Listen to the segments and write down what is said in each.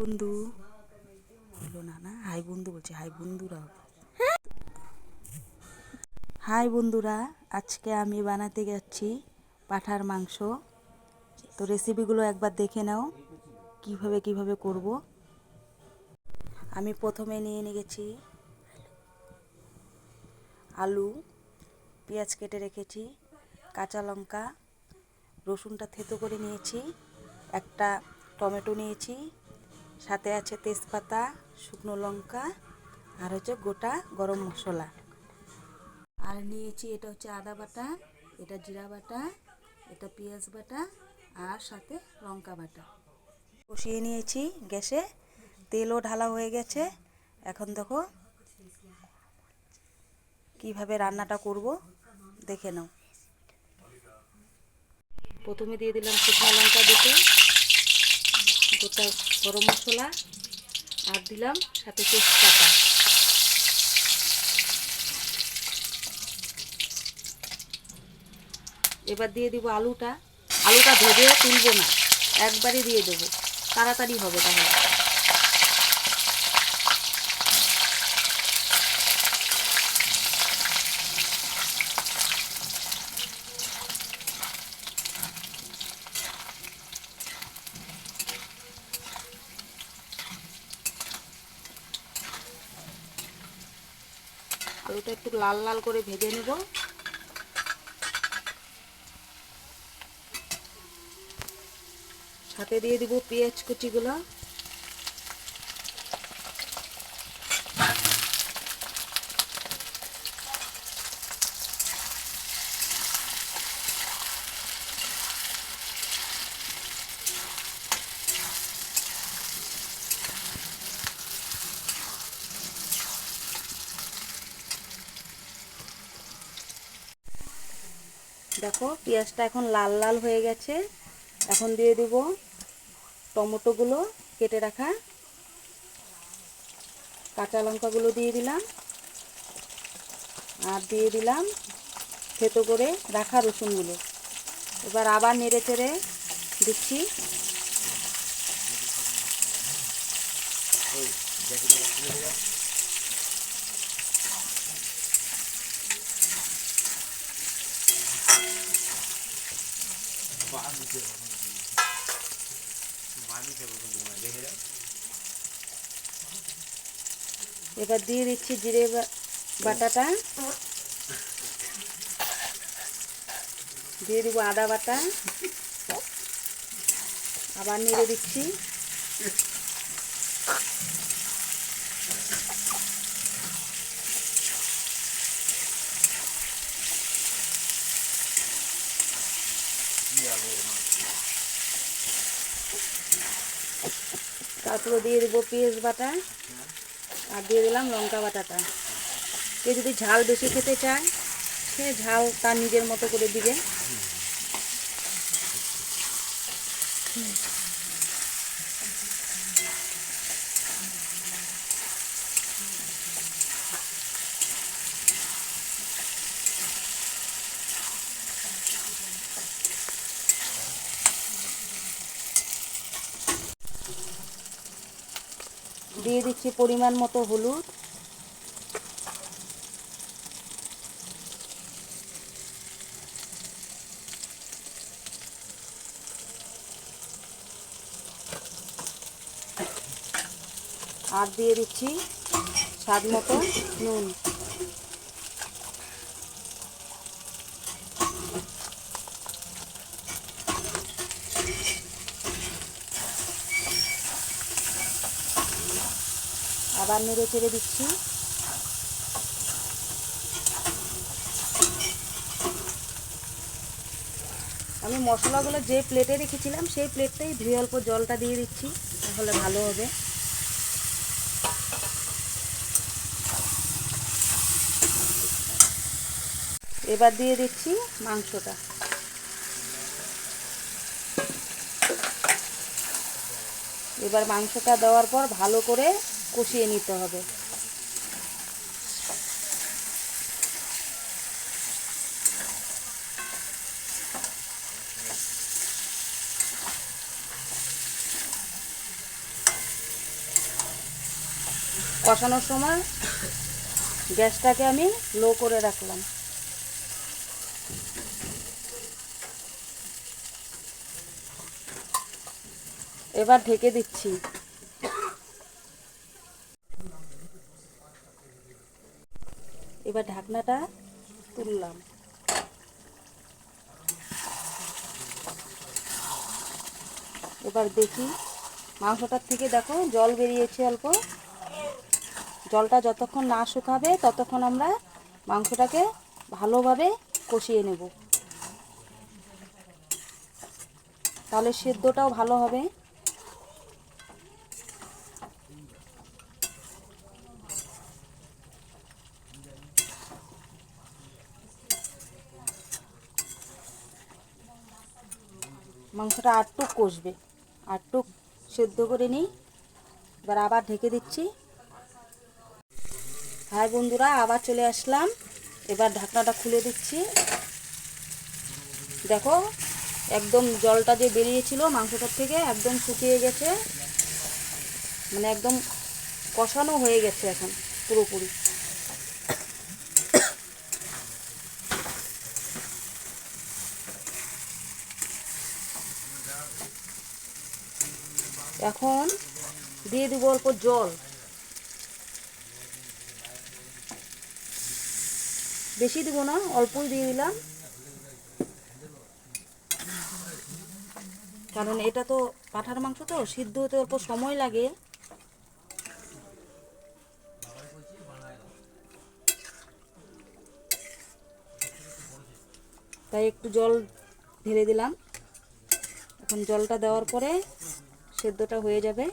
বন্ধু হলো না না হাই বন্ধু বলছে, হাই বন্ধুরা হবে। হাই বন্ধুরা, আজকে আমি বানাতে যাচ্ছি পাঁঠার মাংস। তো রেসিপিগুলো একবার দেখে নাও কিভাবে কিভাবে করব। আমি প্রথমে নিয়ে গেছি আলু, পেঁয়াজ কেটে রেখেছি, কাঁচা লঙ্কা, রসুনটা থেতো করে নিয়েছি, একটা টমেটো নিয়েছি, সাথে আছে তেজপাতা, শুকনো লঙ্কা আর হচ্ছে গোটা গরম মশলা। আর নিয়েছি এটা হচ্ছে আদা বাটা, এটা জিরা বাটা, এটা পেঁয়াজ বাটা আর সাথে লঙ্কা বাটা। কষিয়ে নিয়েছি গ্যাসে, তেলও ঢালা হয়ে গেছে। এখন দেখো কিভাবে রান্নাটা করব দেখে নাও। প্রথমে দিয়ে দিলাম শুকনো লঙ্কা দুটো, গোটা গরম মশলা আর দিলাম সাথে তেজপাতা। এবার দিয়ে দিব আলুটা। আলুটা ভেজে তুলবো না, একবারই দিয়ে দেবো, তাড়াতাড়ি হবে তাহলে। আলুটা একটু লাল লাল করে ভেজে নেব। সাথে দিয়ে দিব পেঁয়াজ কুচিগুলো। দেখো পেঁয়াজটা এখন লাল লাল হয়ে গেছে। এখন দিয়ে দিব টমেটোগুলো কেটে রাখা, কাঁচা লঙ্কাগুলো দিয়ে দিলাম আর দিয়ে দিলাম থেতো করে রাখা রসুনগুলো। এবার আবার নেড়ে চেড়ে দিচ্ছি। এবার দিয়ে দিচ্ছি জিরে বাটাটা, দিয়ে দিব আদা বাটা, আবার নেড়ে দিচ্ছি। তারপরে দিয়ে দেবো পেঁয়াজ বাটা আর দিয়ে দিলাম লঙ্কা বাটাটা। কেউ যদি ঝাল বেশি খেতে চায় সে ঝাল তার নিজের মতো করে দিবে। দিয়ে দিচ্ছি পরিমাণ মতো হলুদ, আর দিয়ে দিচ্ছি স্বাদ মতো নুন। আবার নেড়ে চেড়ে দিচ্ছি। আমি মশলাগুলো যে প্লেটে রেখেছিলাম সেই প্লেটটাই ধুয়ে অল্প জলটা দিয়ে দিচ্ছি, তাহলে ভালো হবে। এবার দিয়ে দিচ্ছি মাংসটা। এবার মাংসটা দেওয়ার পর ভালো করে কষিয়ে নিতে হবে। কষানোর সময় গ্যাসটাকে আমি লো করে রাখলাম। এবার ঢেকে দিচ্ছি। এবার ঢাকনাটা তুললাম। এবার দেখি মাংসটার থেকে দেখো জল বেরিয়েছে অল্প। জলটা যতক্ষণ না শুকাবে ততক্ষণ আমরা মাংসটাকে ভালোভাবে কষিয়ে নেব, তাহলে সেদ্ধটাও ভালো হবে। মাংসটা আটটুক কষবে, আটটুক সেদ্ধ করে নিই। এবার আবার ঢেকে দিচ্ছি। হাই বন্ধুরা, আবার চলে আসলাম। এবার ঢাকনাটা খুলে দিচ্ছি। দেখো একদম জলটা যে বেরিয়েছিল মাংসটার থেকে একদম শুকিয়ে গেছে, মানে একদম কষানো হয়ে গেছে এখন পুরোপুরি। এখন দিয়ে দিব অল্প জল, বেশি দিব না, অল্পই দিয়ে দিলাম, কারণ এটা তো পাঁঠার মাংস তো সিদ্ধ হতে অল্প সময় লাগে। তাই একটু জল ঢেলে দিলাম। এখন জলটা দেওয়ার পরে সেদ্ধটা হয়ে যাবে।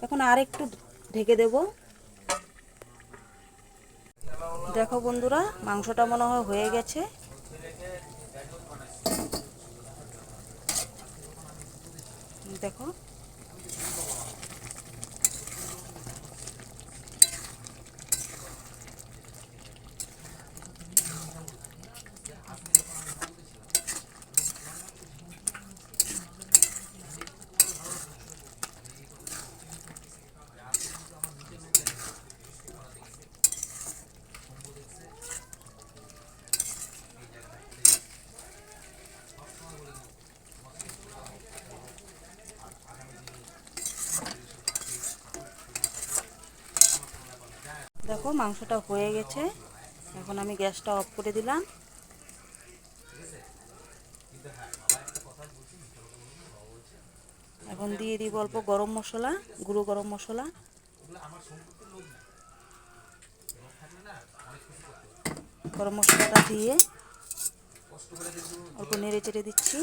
এখন আর একটু ঢেকে দেব। দেখো বন্ধুরা, মাংসটা মনে হয় হয়ে গেছে। দেখো দেখো মাংসটা হয়ে গেছে। এখন আমি গ্যাসটা অফ করে দিলাম। এখন দিয়ে দিব অল্প গরম মশলা, গুঁড়ো গরম মশলা। গরম মশলাটা দিয়ে অল্প নেড়ে চেড়ে দিচ্ছি।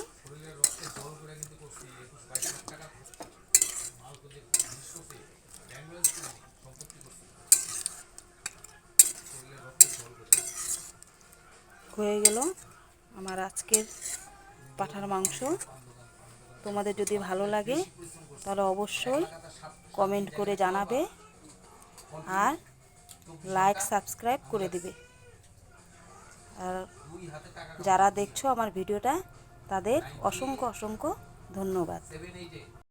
হয়ে গেল আমার আজকের পাঁঠার মাংস। তোমাদের যদি ভালো লাগে তাহলে অবশ্যই কমেন্ট করে জানাবে আর লাইক সাবস্ক্রাইব করে দিবে। আর যারা দেখছো আমার ভিডিওটা তাদের অসংখ্য অসংখ্য ধন্যবাদ।